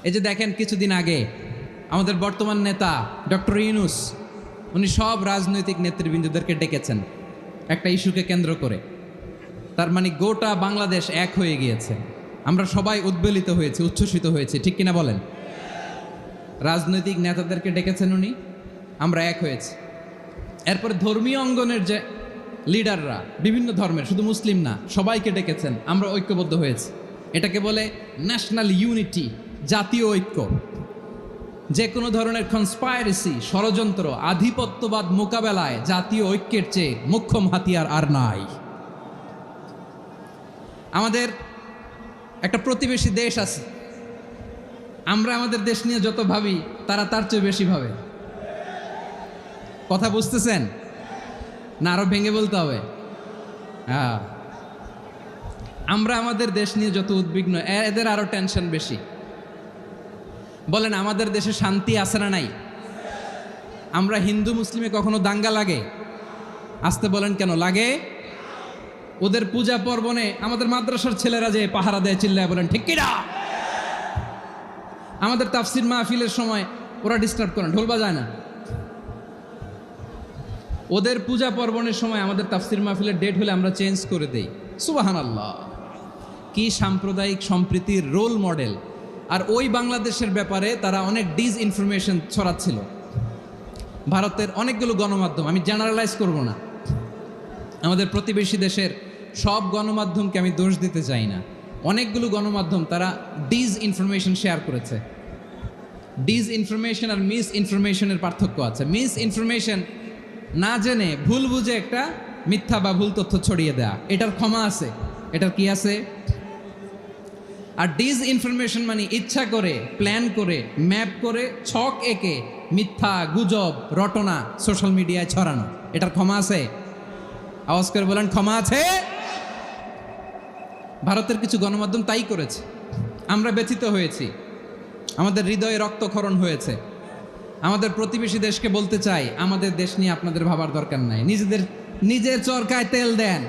এই যে দেখেন কিছুদিন আগে আমাদের বর্তমান নেতা ডক্টর ইউনূস উনি সব রাজনৈতিক নেতৃবৃন্দদেরকে ডেকেছেন একটা ইস্যুকে কেন্দ্র করে। তার মানে গোটা বাংলাদেশ এক হয়ে গিয়েছে। আমরা সবাই উদ্বেলিত হয়েছি, উচ্ছ্বসিত হয়েছি, ঠিক কিনা বলেন? রাজনৈতিক নেতাদেরকে ডেকেছেন উনি, আমরা এক হয়েছি। এরপর ধর্মীয় অঙ্গনের যে লিডাররা, বিভিন্ন ধর্মের, শুধু মুসলিম না, সবাইকে ডেকেছেন, আমরা ঐক্যবদ্ধ হয়েছি। এটাকে বলে ন্যাশনাল ইউনিটি, জাতীয় ঐক্য। যে কোনো ধরনের কনস্পাইরেসি, ষড়যন্ত্র, আধিপত্যবাদ মোকাবেলায় জাতীয় ঐক্যের চেয়ে মোক্ষম হাতিয়ার আর নাই। আমাদের একটা প্রতিবেশী দেশ আছে, আমরা আমাদের দেশ নিয়ে যত ভাবি তারা তার চেয়ে বেশি ভাবে। কথা বুঝতেছেন না? আরো ভেঙে বলতে হবে। হ্যাঁ, আমরা আমাদের দেশ নিয়ে যত উদ্বিগ্ন, এদের আরো টেনশন বেশি। বলেন, আমাদের দেশে শান্তি আছে না নাই? আমরা হিন্দু মুসলিমে কখনো দাঙ্গা লাগে? আসতে বলেন, কেন লাগে? ওদের পূজা পার্বণে আমাদের মাদ্রাসার ছেলেরা যে পাহারা দেয়, চিল্লায় বলেন ঠিক কিনা? আমাদের তাফসির মাহফিলের সময় ওরা ডিস্টার্ব করে, ঢোল বাজায় না। ওদের পূজা পার্বণের সময় আমাদের তাফসির মাহফিলের ডেট হলে আমরা চেঞ্জ করে দেই। সুবহানাল্লাহ, কি সাম্প্রদায়িক সম্প্রীতির রোল মডেল। আর ওই বাংলাদেশের ব্যাপারে তারা অনেক ডিসইনফরমেশন ছড়াচ্ছিল। ভারতের অনেকগুলো গণমাধ্যম, আমি জেনারেলাইজ করব না, আমাদের প্রতিবেশী দেশের সব গণমাধ্যমকে আমি দোষ দিতে চাই না, অনেকগুলো গণমাধ্যম তারা ডিসইনফরমেশন শেয়ার করেছে। ডিসইনফরমেশন আর মিস ইনফরমেশনের পার্থক্য আছে। মিস ইনফরমেশন না জেনে ভুল বুঝে একটা মিথ্যা বা ভুল তথ্য ছড়িয়ে দেয়া, এটার ক্ষমা আছে, এটার কি আছে? আর ডিসইনফরমেশন মানে ইচ্ছা করে, প্ল্যান করে, ম্যাপ করে, ছক এঁকে মিথ্যা, গুজব, রটনা সোশ্যাল মিডিয়ায় ছড়ানো, এটার ক্ষমা আছে? আওয়াজ করে বলেন, ক্ষমা আছে? ভারতের কিছু গণমাধ্যম তাই করেছে, আমরা ব্যথিত হয়েছি, আমাদের হৃদয়ে রক্তক্ষরণ হয়েছে। আমাদের প্রতিবেশী দেশকে বলতে চাই, আমাদের দেশ নিয়ে আপনাদের ভাবার দরকার নাই, নিজের চরকায় তেল দেন,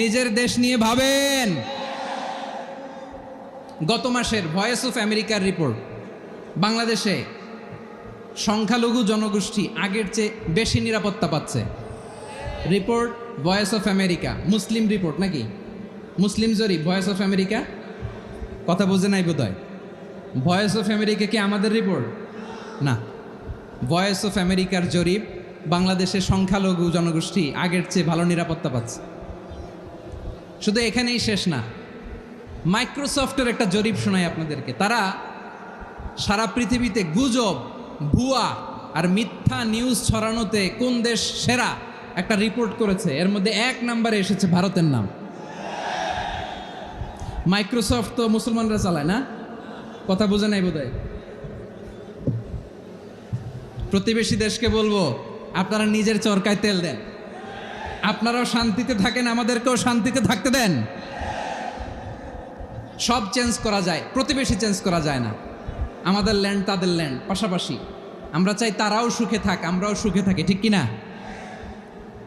নিজের দেশ নিয়ে ভাবেন। গত মাসের ভয়েস অফ আমেরিকার রিপোর্ট, বাংলাদেশে সংখ্যালঘু জনগোষ্ঠী আগের চেয়ে বেশি নিরাপত্তা পাচ্ছে। Report voice of America, Muslim report নাকি? মুসলিম জরিপ, ভয়েস অফ আমেরিকা। কথা বোঝে নাই বোধহয়। ভয়েস অফ আমেরিকা কি আমাদের রিপোর্ট? না, ভয়েস অফ আমেরিকার জরিপ, বাংলাদেশের সংখ্যালঘু জনগোষ্ঠী আগের চেয়ে ভালো নিরাপত্তা পাচ্ছে। শুধু এখানেই শেষ না, মাইক্রোসফটের একটা জরিপ শোনাই আপনাদেরকে। তারা সারা পৃথিবীতে গুজব, ভুয়া আর মিথ্যা নিউজ ছড়ানোতে কোন দেশ সেরা একটা রিপোর্ট করেছে। এর মধ্যে 1 নম্বরে এসেছে ভারতের নাম। মাইক্রোসফট তো মুসলমানরা চালায় না? কথা বোঝে নাই বোধহয়। প্রতিবেশী দেশকে বলবো, আপনারা নিজের চরকায় তেল দেন, আপনারাও শান্তিতে থাকেন, আমাদেরকেও শান্তিতে থাকতে দেন। সব চেঞ্জ করা যায়, প্রতিবেশী চেঞ্জ করা যায় না। আমাদের ল্যান্ড তাদের ল্যান্ড, পাশাপাশি। আমরা চাই তারাও সুখে থাক, আমরাও সুখে থাকি, ঠিক কিনা?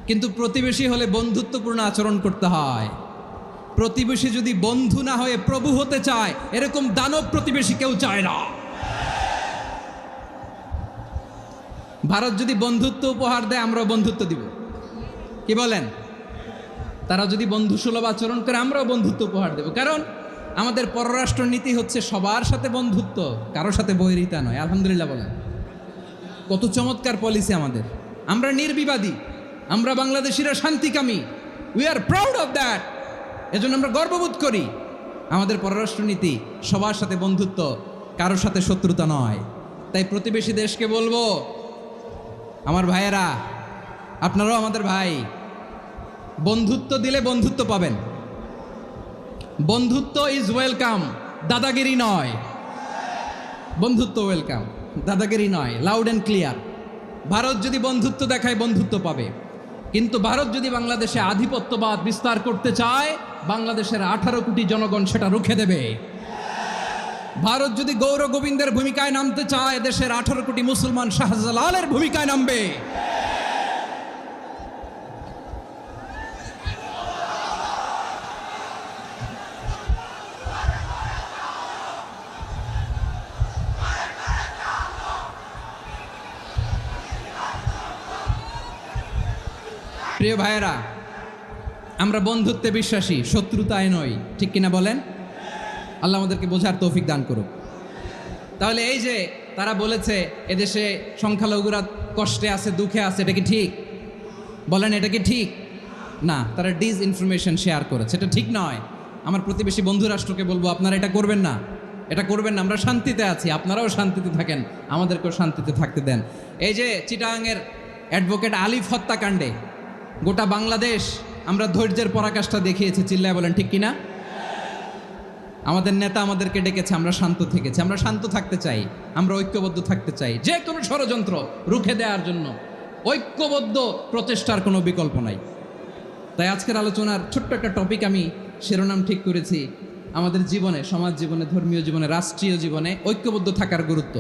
কিন্তু প্রতিবেশী হলে বন্ধুত্বপূর্ণ আচরণ করতে হয়। প্রতিবেশী যদি বন্ধু না হয়ে প্রভু হতে চায়, এরকম দানব প্রতিবেশী কেউ চায় না। ভারত যদি বন্ধুত্ব উপহার দেয়, আমরাও বন্ধুত্ব দিব, কি বলেন? তারা যদি বন্ধুসুলভ আচরণ করে, আমরাও বন্ধুত্ব উপহার দেব। কারণ আমাদের পররাষ্ট্র নীতি হচ্ছে সবার সাথে বন্ধুত্ব, কারোর সাথে বৈরিতা নয়। আলহামদুলিল্লাহ বলেন, কত চমৎকার পলিসি আমাদের। আমরা নির্বিবাদী, আমরা বাংলাদেশিরা শান্তিকামী, we are proud of that. এজন্য আমরা গর্ববোধ করি। আমাদের পররাষ্ট্র নীতি সবার সাথে বন্ধুত্ব, কারোর সাথে শত্রুতা নয়। তাই প্রতিবেশী দেশকে বলবো, আমার ভাইয়েরা, আপনারাও আমাদের ভাই, বন্ধুত্ব দিলে বন্ধুত্ব পাবেন। বন্ধুত্ব ইজ ওয়েলকাম, দাদাগিরি নয়। বন্ধুত্ব ওয়েলকাম, দাদাগিরি নয়, লাউড অ্যান্ড ক্লিয়ার। ভারত যদি বন্ধুত্ব দেখায়, বন্ধুত্ব পাবে। কিন্তু ভারত যদি বাংলাদেশে আধিপত্যবাদ বিস্তার করতে চায়, বাংলাদেশের 18 কোটি জনগণ সেটা রুখে দেবে। ভারত যদি গৌর গোবিন্দের ভূমিকায় নামতে চায়, দেশের 18 কোটি মুসলমান শাহজালালের ভূমিকায় নামবে। প্রিয় ভাইয়েরা, আমরা বন্ধুত্বে বিশ্বাসী, শত্রুতায় নই, ঠিক কিনা বলেন? আল্লাহ আমাদেরকে বোঝার তৌফিক দান করুক। তাহলে এই যে তারা বলেছে এদেশে সংখ্যালঘুরা কষ্টে আছে, দুঃখে আছে, এটা কি ঠিক? বলেন, এটা কি ঠিক? না, তারা ডিস ইনফরমেশন শেয়ার করেছে, এটা ঠিক নয়। আমার প্রতিবেশী বন্ধু রাষ্ট্রকে বলবো, আপনারা এটা করবেন না, এটা করবেন না। আমরা শান্তিতে আছি, আপনারাও শান্তিতে থাকেন, আমাদেরকেও শান্তিতে থাকতে দেন। এই যে চিটাগাংয়ের অ্যাডভোকেট আলিফ হত্যাকাণ্ডে গোটা বাংলাদেশ আমরা ধৈর্যের পরাকাষ্ঠা দেখিয়েছি, চিল্লায় বলেন ঠিক কিনা? আমাদের নেতা আমাদেরকে ডেকেছে, আমরা শান্ত থেকেছি। আমরা শান্ত থাকতে চাই, আমরা ঐক্যবদ্ধ থাকতে চাই। যে কোনো ষড়যন্ত্র রুখে দেওয়ার জন্য ঐক্যবদ্ধ প্রচেষ্টার কোনো বিকল্প নাই। তাই আজকের আলোচনার ছোট্ট একটা টপিক আমি শিরোনাম ঠিক করেছি, আমাদের জীবনে, সমাজ জীবনে, ধর্মীয় জীবনে, রাষ্ট্রীয় জীবনে ঐক্যবদ্ধ থাকার গুরুত্ব।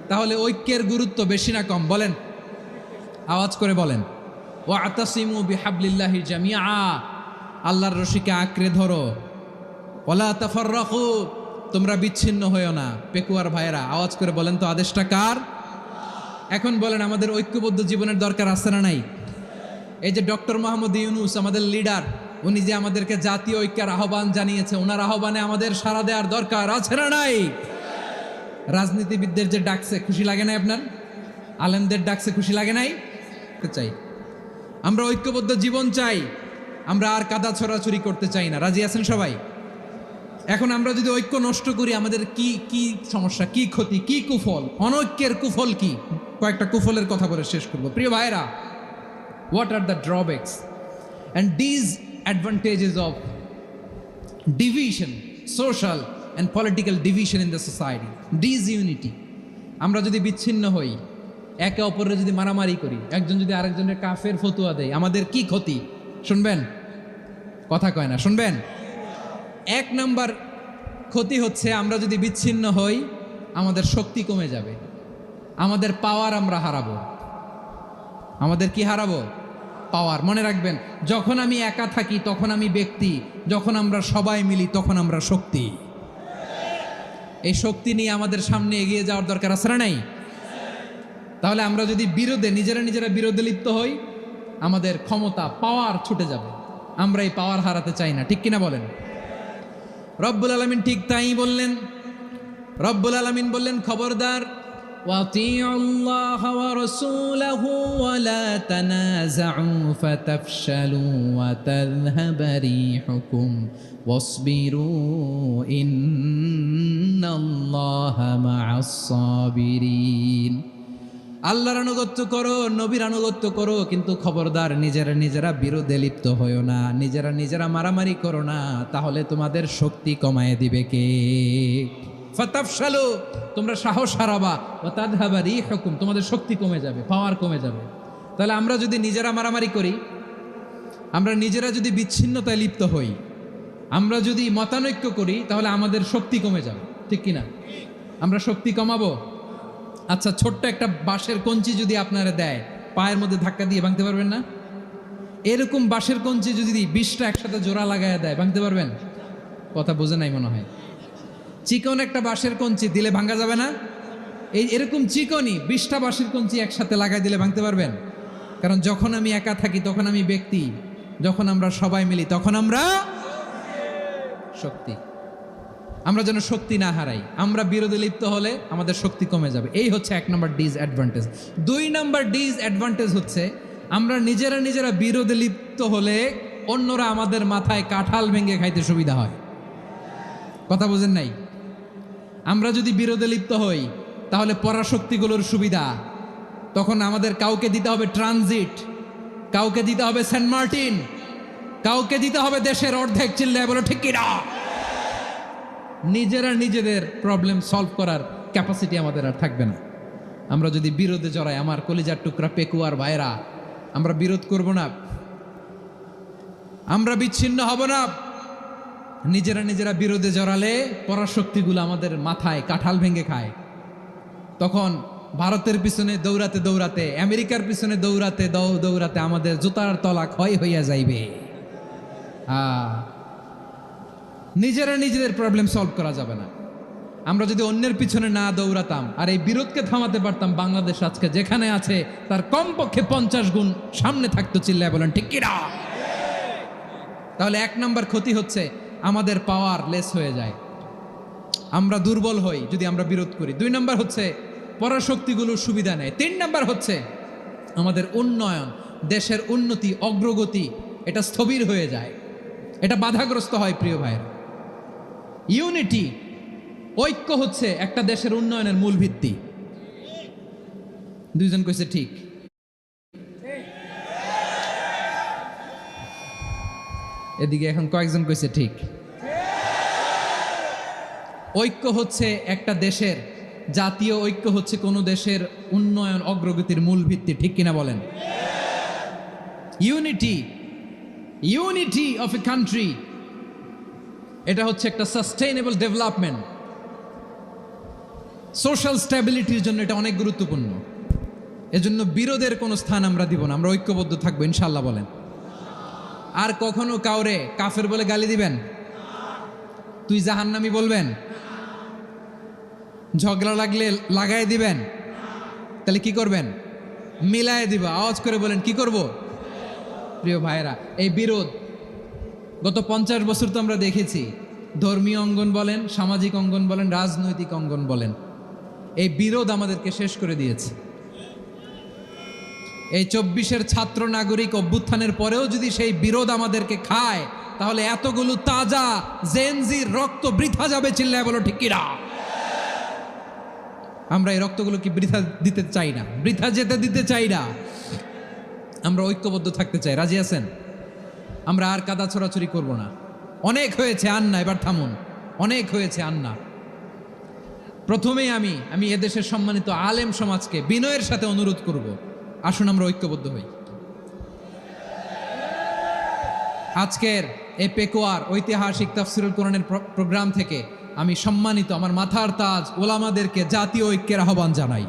তাহলে ঐক্যের গুরুত্ব বেশি না কম? বলেন, আওয়াজ করে বলেন। ওয়াতাসিমু বিহাবলিল্লাহি জামিআ, আল্লাহর রশিকে আঁকড়ে ধরো। ওয়ালা তাফাররাকু, তোমরা বিচ্ছিন্ন হয়েও না। পেকুয়ার ভাইয়েরা আওয়াজ করে বলেন তো, আদেশটা কার? এখন বলেন, আমাদের ঐক্যবদ্ধ জীবনের দরকার আছে না নাই? এই যে ডক্টর মোহাম্মদ ইউনূস আমাদের লিডার, উনি যে আমাদেরকে জাতীয় ঐক্যের আহ্বান জানিয়েছে, ওনার আহ্বানে আমাদের সাড়া দেওয়ার দরকার আছে না নাই? রাজনীতিবিদদের যে ডাকছে, খুশি লাগে নাই আপনার? আলেমদের ডাকছে, খুশি লাগে নাই? চাই আমরা ঐক্যবদ্ধ জীবন চাই, আমরা আর কাদা ছড়াছড়ি করতে চাই না। রাজি আছেন সবাই? এখন আমরা যদি ঐক্য নষ্ট করি, আমাদের কি কি সমস্যা, কি ক্ষতি, কি কুফল? অনৈক্যের কুফল কি? কয়েকটা কুফলের কথা বলে শেষ করব। প্রিয় ভাইরা, what are the drawbacks and disadvantages of division, social and political division in the society? Disunity, আমরা যদি বিচ্ছিন্ন হই, একে অপরের যদি মারামারি করি, একজন যদি আরেকজনের কাফের ফতুয়া দেয়, আমাদের কি ক্ষতি? শুনবেন? কথা কয় না, শুনবেন? এক নাম্বার ক্ষতি হচ্ছে, আমরা যদি বিচ্ছিন্ন হই, আমাদের শক্তি কমে যাবে, আমাদের পাওয়ার আমরা হারাবো। আমাদের কি হারাবো? পাওয়ার। মনে রাখবেন, যখন আমি একা থাকি তখন আমি ব্যক্তি, যখন আমরা সবাই মিলি তখন আমরা শক্তি। এই শক্তি নিয়ে আমাদের সামনে এগিয়ে যাওয়ার দরকার আছে না নাই? তাহলে আমরা যদি নিজেরা বিরোধে লিপ্ত হই, আমাদের ক্ষমতা, পাওয়ার ছুটে যাবে। আমরা এই পাওয়ার হারাতে চাই না, ঠিক কিনা বলেন? রব্বুল আলামিন ঠিক তাই বললেন। রব্বুল আলামিন বললেন, খবরদার, ওয়াতিউল্লাহ ওয়া রাসূলাহু ওয়া লা তানাযাউ ফাতাফশালু ওয়া তাযহাবা রিহুকুম ওয়াসবিরু ইন্নাল্লাহা মা'আস সাবিরিন। আল্লাহর আনুগত্য করো, নবীর আনুগত্য করো, কিন্তু খবরদার নিজেরা বিরোধে লিপ্ত হয়েও না, নিজেরা মারামারি করো না, তাহলে তোমাদের শক্তি কমায় দিবে কে? ফাতাফশালু, তোমরা সাহস হারাবা, ওয়া তাযহাবা রিহুকুম, তোমাদের শক্তি কমে যাবে, পাওয়ার কমে যাবে। তাহলে আমরা যদি নিজেরা মারামারি করি, আমরা নিজেরা যদি বিচ্ছিন্নতায় লিপ্ত হই, আমরা যদি মতানৈক্য করি, তাহলে আমাদের শক্তি কমে যাবে, ঠিক কিনা? আমরা শক্তি কমাবো। আচ্ছা, ছোট্ট একটা বাঁশের কঞ্চি যদি আপনারা দেয়, পায়ের মধ্যে ধাক্কা দিয়ে ভাঙতে পারবেন না? এরকম বাঁশের কঞ্চি যদি 20টা একসাথে জোড়া লাগায় দেয়, ভাঙতে পারবেন? কথা বোঝে নাই মনে হয়। চিকন একটা বাঁশের কঞ্চি দিলে ভাঙা যাবে না? এরকম চিকনই 20টা বাঁশের কঞ্চি একসাথে লাগাই দিলে ভাঙতে পারবেন? কারণ যখন আমি একা থাকি তখন আমি ব্যক্তি, যখন আমরা সবাই মিলি তখন আমরা শক্তি। আমরা যেন শক্তি না হারাই। আমরা বিরোধে লিপ্ত হলে আমাদের শক্তি কমে যাবে। এই হচ্ছে 1 নম্বর ডিসঅ্যাডভান্টেজ। 2 নম্বর ডিসঅ্যাডভান্টেজ হচ্ছে, আমরা নিজেরা বিরোধে লিপ্ত হলে অন্যরা আমাদের মাথায় কাঁঠাল ভেঙে খাইতে সুবিধা হয়। কথা বোঝেন নাই? আমরা যদি বিরোধে লিপ্ত হই, তাহলে পরাশক্তিগুলোর সুবিধা, তখন আমাদের কাউকে দিতে হবে ট্রানজিট, কাউকে দিতে হবে সেন্ট মার্টিন, কাউকে দিতে হবে দেশের অর্ধেক। চিল্লায় বলো ঠিক কিনা? নিজেদের প্রবলেম সলভ করার ক্যাপাসিটি আমাদের আর থাকবে না। আমরা যদি বিরোধে জড়াই, আমার কলিজার টুকরা পেকুয়ার ভাইরা, আমরা বিরোধ করব না, আমরা বিচ্ছিন্ন হব না। নিজেরা বিরোধে জড়ালে পরাশক্তিগুলো আমাদের মাথায় কাঁঠাল ভেঙে খায়। তখন ভারতের পিছনে দৌড়াতে, আমেরিকার পিছনে দৌড়াতে আমাদের জুতার তলা ক্ষয় হইয়া যাইবে। নিজেদের প্রবলেম সলভ করা যাবে না। আমরা যদি অন্যের পিছনে না দৌড়াতাম আর এই বিরোধকে থামাতে পারতাম, বাংলাদেশ আজকে যেখানে আছে তার কমপক্ষে 50 গুণ সামনে থাকতো। চিল্লায় বলেন ঠিক কিনা? তাহলে 1 নাম্বার ক্ষতি হচ্ছে আমাদের পাওয়ার লেস হয়ে যায়, আমরা দুর্বল হই যদি আমরা বিরোধ করি। 2 নাম্বার হচ্ছে পরাশক্তিগুলোর সুবিধা নেয়। 3 নাম্বার হচ্ছে আমাদের উন্নয়ন, দেশের উন্নতি, অগ্রগতি এটা স্থবির হয়ে যায়, এটা বাধাগ্রস্ত হয়। প্রিয় ভাইয়েরা, ইউনিটি, ঐক্য হচ্ছে একটা দেশের উন্নয়নের মূল ভিত্তি। 2 জন কইছে ঠিক। এদিকে এখন কয়েকজন কইছে ঠিক। ঐক্য হচ্ছে একটা দেশের, জাতীয় ঐক্য হচ্ছে কোনো দেশের উন্নয়ন অগ্রগতির মূল ভিত্তি। ঠিক কিনা বলেন? ইউনিটি অফ এ কান্ট্রি, এটা হচ্ছে একটা সাস্টেইনেবল ডেভেলপমেন্ট, সোশ্যাল স্ট্যাবিলিটির জন্য এটা অনেক গুরুত্বপূর্ণ। এজন্য বিরোধের কোনো স্থান আমরা দিব না, আমরা ঐক্যবদ্ধ থাকবো ইনশাল্লাহ বলেন। আর কখনো কাউরে কাফের বলে গালি দিবেন? তুই জাহান্নামী বলবেন? ঝগড়া লাগলে লাগাই দিবেন? তাহলে কি করবেন? মিলায় দিবা। আওয়াজ করে বলেন কি করব? প্রিয় ভাইরা, এই বিরোধ গত 50 বছর তো আমরা দেখেছি, ধর্মীয় অঙ্গন বলেন, সামাজিক অঙ্গন বলেন, রাজনৈতিক অঙ্গন বলেন, এই বিরোধ আমাদেরকে শেষ করে দিয়েছে। এই 24-এর ছাত্র নাগরিক অভ্যুত্থানের পরেও যদি সেই বিরোধ আমাদেরকে খায়, তাহলে এতগুলো তাজা জেনজির রক্ত বৃথা যাবে। চিল্লায় বলো ঠিক কিনা? আমরা এই রক্তগুলোকে বৃথা দিতে চাই না, বৃথা যেতে দিতে চাই না। আমরা ঐক্যবদ্ধ থাকতে চাই। রাজি আছেন? আমরা আর কাদা ছোড়াছুরি করব না। অনেক হয়েছে, আন্না, এবার থামুন। অনেক হয়েছে, আন্না। প্রথমেই আমি এদেশের সম্মানিত আলেম সমাজকে বিনয়ের সাথে অনুরোধ করব, আসুন আমরা ঐক্যবদ্ধ হই। আজকের এই পেকুয়ার ঐতিহাসিক তাফসিরুল কোরআনের প্রোগ্রাম থেকে আমি সম্মানিত আমার মাথার তাজ ওলামাদেরকে জাতীয় ঐক্যের আহ্বান জানাই।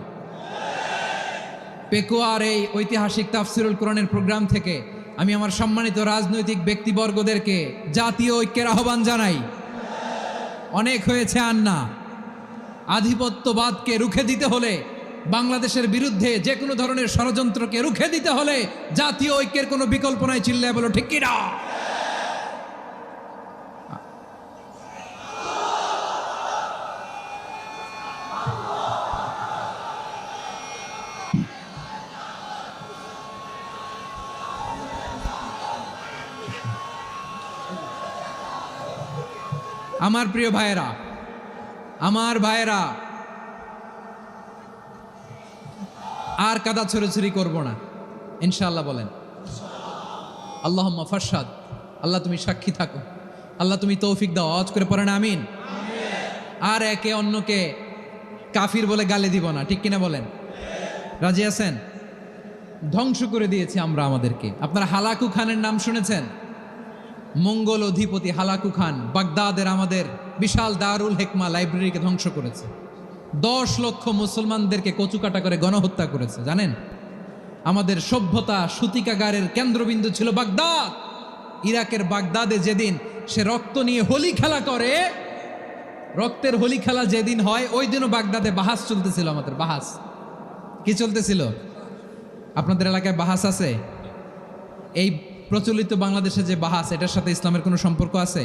পেকুয়ার এই ঐতিহাসিক তাফসিরুল কোরআনের প্রোগ্রাম থেকে আমি আমার সম্মানিত রাজনৈতিক ব্যক্তিবর্গদেরকে জাতীয় ঐক্যের আহ্বান জানাই। অনেক হয়েছে, আন্না। আধিপত্যবাদকে রুখে দিতে হলে, বাংলাদেশের বিরুদ্ধে যে কোনো ধরনের ষড়যন্ত্রকে রুখে দিতে হলে জাতীয় ঐক্যের কোনো বিকল্প নাই। চিল্লায় বলো ঠিক কিনা? আমার প্রিয় ভাইয়েরা, আমার ভাইয়েরা, আর কাদা ছড়াছড়ি করব না ইনশাআল্লাহ বলেন। আল্লাহুম্মা ফারশাদ, আল্লাহ তুমি সাক্ষী থাকো, আল্লাহ তুমি তৌফিক দাও। আওয়াজ করে পড়েন আমিন। আর একে অন্যকে কাফির বলে গালি দিব না। ঠিক কিনা বলেন? রাজি আছেন? ধ্বংস করে দিয়েছি আমরা আমাদেরকে। আপনারা হালাকু খানের নাম শুনেছেন? মঙ্গল অধিপতি হালাকু খান বাগদাদের আমাদের বিশাল দারুল হেকমা লাইব্রেরিকে ধ্বংস করেছে। 10 লক্ষ মুসলমানদেরকে কচুকাটা করে গণহত্যা করেছে। জানেন, আমাদের সভ্যতা সূতিকাগারের কেন্দ্রবিন্দু ছিল বাগদাদ। ইরাকের বাগদাদে যেদিন সে রক্ত নিয়ে হোলি খেলা করে, রক্তের হোলি খেলা যেদিন হয়, ওই দিনও বাগদাদে বাহাস চলতেছিল। আমাদের বাহাস কি চলতেছিল? আপনাদের এলাকায় বাহাস আছে? এই প্রচলিত বাংলাদেশে যে বাহাস, এটার সাথে ইসলামের কোনো সম্পর্ক আছে?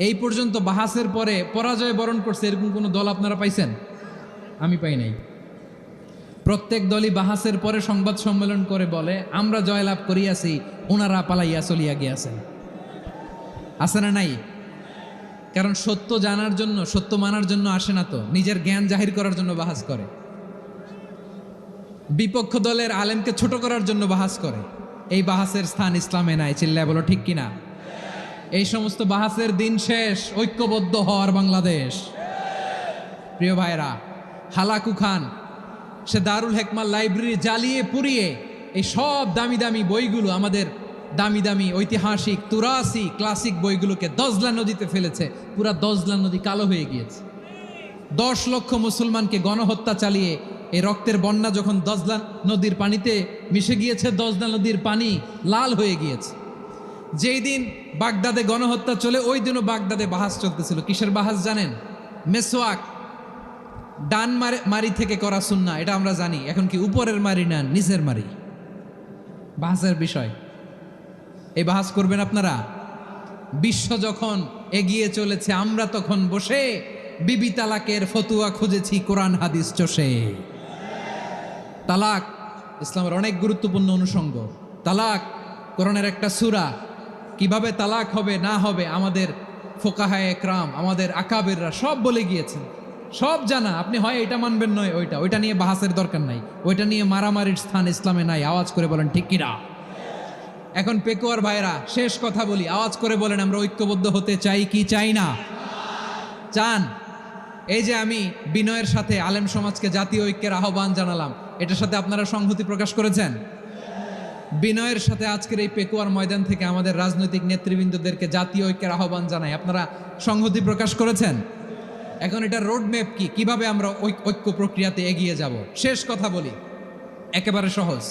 এই পর্যন্ত বাহাসের পরে পরাজয় বরণ করছে এরকম কোনো দল আপনারা পাইছেন? আমি পাই নাই। প্রত্যেক দলই বাহাসের পরে সংবাদ সম্মেলন করে বলে আমরা জয়লাভ করিয়াছি, ওনারা পালাইয়া চলিয়া গিয়াছেন। আছে না নাই? কারণ সত্য জানার জন্য, সত্য মানার জন্য আসে না তো, নিজের জ্ঞান জাহির করার জন্য বাহাস করে। বিপক্ষ দলের আলেমকে ছোট করার জন্য বাহাস করে। এই বাহাসের স্থান ইসলামে নাই। চিল্লায় বলো ঠিক কিনা? এই সমস্ত বাহাসের দিন শেষ। ঐক্যবদ্ধ হওয়ার বাংলাদেশ। প্রিয় ভাইরা, হালাকু খান সে দারুল হেকমা লাইব্রেরি জ্বালিয়ে পুড়িয়ে এই সব দামি দামি বইগুলো, আমাদের দামি দামি ঐতিহাসিক তুরাসি ক্লাসিক বইগুলোকে দজলা নদীতে ফেলেছে। পুরা দজলা নদী কালো হয়ে গিয়েছে। 10 লক্ষ মুসলমানকে গণহত্যা চালিয়ে এই রক্তের বন্যা যখন দজলা নদীর পানিতে মিশে গিয়েছে, দজলা নদীর পানি লাল হয়ে গিয়েছে। যেই দিন বাগদাদে গণহত্যা চলে, ওই দিনও বাগদাদে বাহাস চলতেছিল। কিসের বাহাস জানেন? মেসওয়াক ডান মারি থেকে করা সুন্নাহ, এটা আমরা জানি। এখন কি উপরের মারি না নিচের মারি, বাহাসের বিষয়। এই বাহাস করবেন আপনারা। বিশ্ব যখন এগিয়ে চলেছে, আমরা তখন বসে বিবি তালাকের ফতুয়া খুঁজেছি কোরআন হাদিস চষে। তালাক ইসলামের অনেক গুরুত্বপূর্ণ অনুষঙ্গ। তালাক কোরআনের একটা সূরা। কিভাবে তালাক হবে না হবে আমাদের ফোকাহায়ে একরাম, আমাদের আকাবেররা সব বলে গিয়েছেন, সব জানা। আপনি হয় এটা মানবেন নয় ওইটা নিয়ে বাহাসের দরকার নাই, ওইটা নিয়ে মারামারির স্থান ইসলামে নাই। আওয়াজ করে বলেন ঠিক কিনা? এখন পেকুয়ার ভাইরা শেষ কথা বলি, আওয়াজ করে বলেন আমরা ঐক্যবদ্ধ হতে চাই কি চাই না? চান? এই যে আমি বিনয়ের সাথে আলেম সমাজকে জাতীয় ঐক্যের আহ্বান জানালাম, এটার সাথে আপনারা সংহতি প্রকাশ করেছেন? বিনয়ের সাথে আজকের এই পেকুয়ার ময়দান থেকে আমাদের রাজনৈতিক নেতৃবৃন্দদেরকে জাতীয় ঐক্যের আহ্বান জানাই, আপনারা সংহতি প্রকাশ করেছেন? এখন এটা রোড ম্যাপ কি, কিভাবে আমরা ঐক্য প্রক্রিয়াতে এগিয়ে যাব? শেষ কথা বলি, একেবারে সহজ।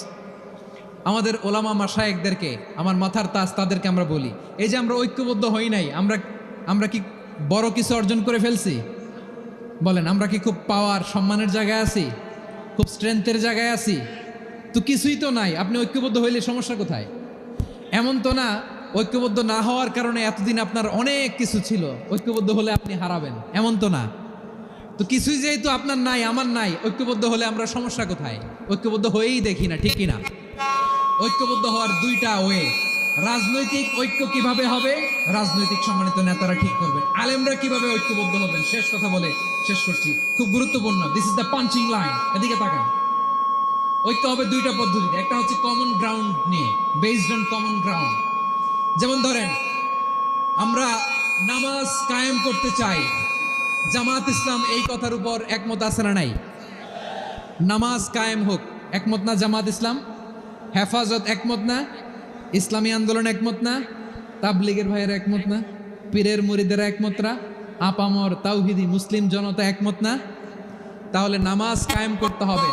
আমাদের ওলামা মাশায়েখদেরকে, আমার মাথার তাজ, তাদেরকে আমরা বলি, এই যে আমরা ঐক্যবদ্ধ হই নাই, আমরা কি বড় কিছু অর্জন করে ফেলছি? বলেন, আমরা কি খুব পাওয়ার সম্মানের জায়গায় আছি? খুব স্ট্রেংথের জায়গায় আছি? তো কিছুই তো নাই। আপনি ঐক্যবদ্ধ হইলে সমস্যা কোথায়? এমন তো না ঐক্যবদ্ধ না হওয়ার কারণে এতদিন আপনার অনেক কিছু ছিল, ঐক্যবদ্ধ হলে আপনি হারাবেন, এমন তো না। তো কিছুই যেহেতু আপনার নাই, আমার নাই, ঐক্যবদ্ধ হলে আমরা সমস্যা কোথায়? ঐক্যবদ্ধ হয়েই দেখি না, ঠিক কিনা? ঐক্যবদ্ধ হওয়ার দুইটা ওয়ে। রাজনৈতিক ঐক্য কিভাবে হবে? রাজনৈতিক সম্মানিত নেতারা ঠিক করবেন। আলেমরা কিভাবে ঐক্যবদ্ধ হবেন? শেষ কথা বলে শেষ করছি, খুব গুরুত্বপূর্ণ। This is the punching line. এদিকে তাকান। ঐক্য হবে দুইটা পদ্ধতিতে। একটা হচ্ছে কমন গ্রাউন্ড নিয়ে, বেসড অন কমন গ্রাউন্ড। যেমন ধরেন, আমরা নামাজ কায়েম করতে চাই, জামাত ইসলাম এই কথার উপর একমত আছে না নাই? নামাজ কায়েম হোক, একমত না জামাত ইসলাম? হেফাজত একমত না? ইসলামী আন্দোলন একমত না? তাবলিগের ভাইয়েরা একমত না? পীরের মুরিদেরা একমত না? আপামর তাওহিদি মুসলিম জনতা একমত না? তাহলে নামাজ কায়েম করতে হবে,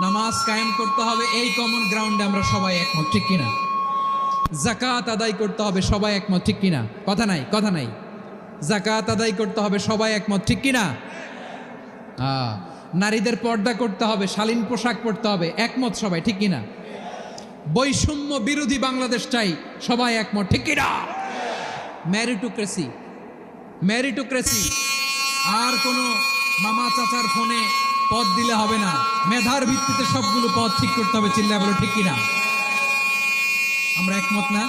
নামাজ কায়েম করতে হবে এই কমন গ্রাউন্ডে আমরা সবাই একমত, ঠিক কিনা? যাকাত আদায় করতে হবে, সবাই একমত, ঠিক কিনা? কথা নাই, কথা নাই। যাকাত আদায় করতে হবে, সবাই একমত, ঠিক কিনা? নারীদের পর্দা করতে হবে, শালীন পোশাক পরতে হবে, একমত সবাই, ঠিক কিনা? বৈষম্য বিরোধী বাংলাদেশ চাই, সবাই একমত, ঠিক কিনা? Meritocracy, meritocracy. আর কোনো মামা চাচার ফোনে পদ দিলে হবে না, মেধার ভিত্তিতে সবগুলো পদ ঠিক করতে হবে। চিল্লায় বলো ঠিক কিনা? আমরা একমত না?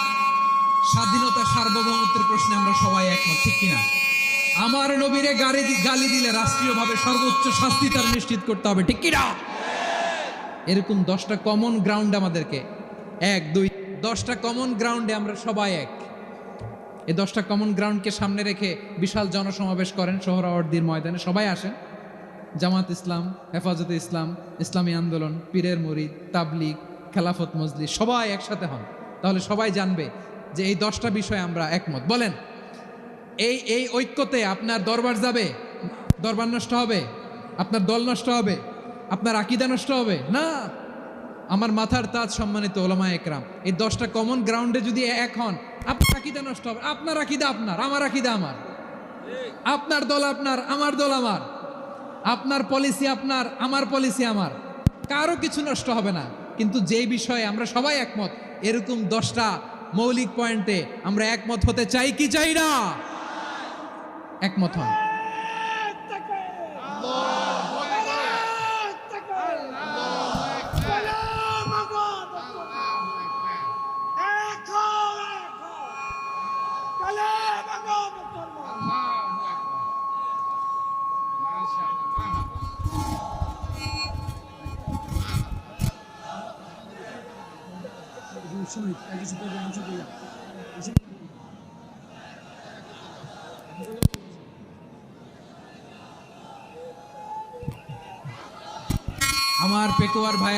স্বাধীনতা সার্বভৌমত্বের প্রশ্নে আমরা সবাই একমত, ঠিক কিনা? আমার নবীরে গালি দিলে রাষ্ট্রীয়ভাবে সর্বোচ্চ শাস্তি তার নিশ্চিত করতে হবে, ঠিক কিনা? এরকম 10টা কমন গ্রাউন্ড আমাদেরকে, 1 2 10টা কমন গ্রাউন্ডে আমরা সবাই এক। এই 10টা কমন গ্রাউন্ডকে সামনে রেখে বিশাল জনসমাবেশ করেন সোহরাওয়ার্দীর ময়দানে, সবাই আসেন। জামাত ইসলাম, হেফাজতে ইসলাম, ইসলামী আন্দোলন, পীরের মুরিদ, তাবলিগ, খেলাফত মজলিস, সবাই একসাথে হন। তাহলে সবাই জানবে যে এই 10টা বিষয়ে আমরা একমত। বলেন, এই ঐক্যতে আপনার দরবার যাবে? দরবার নষ্ট হবে? আপনার দল নষ্ট হবে? আপনার আকীদা নষ্ট হবে না? আমার মাথার তাজ সম্মানিত ওলামা একরাম, এই 10টা কমন গ্রাউন্ডে যদি এক হন, আপনার আকীদা নষ্ট হবে। আপনার আকীদা আপনার, আমার আকীদা আমার, আপনার দল আপনার, আমার দল আমার, আপনার পলিসি আপনার, আমার পলিসি আমার, কারো কিছু নষ্ট হবে না। কিন্তু যেই বিষয়ে আমরা সবাই একমত, এরকম 10টা মৌলিক পয়েন্টে আমরা একমত হতে চাই কি চাই না? একমত হন। আমার পেকুয়ার ভাই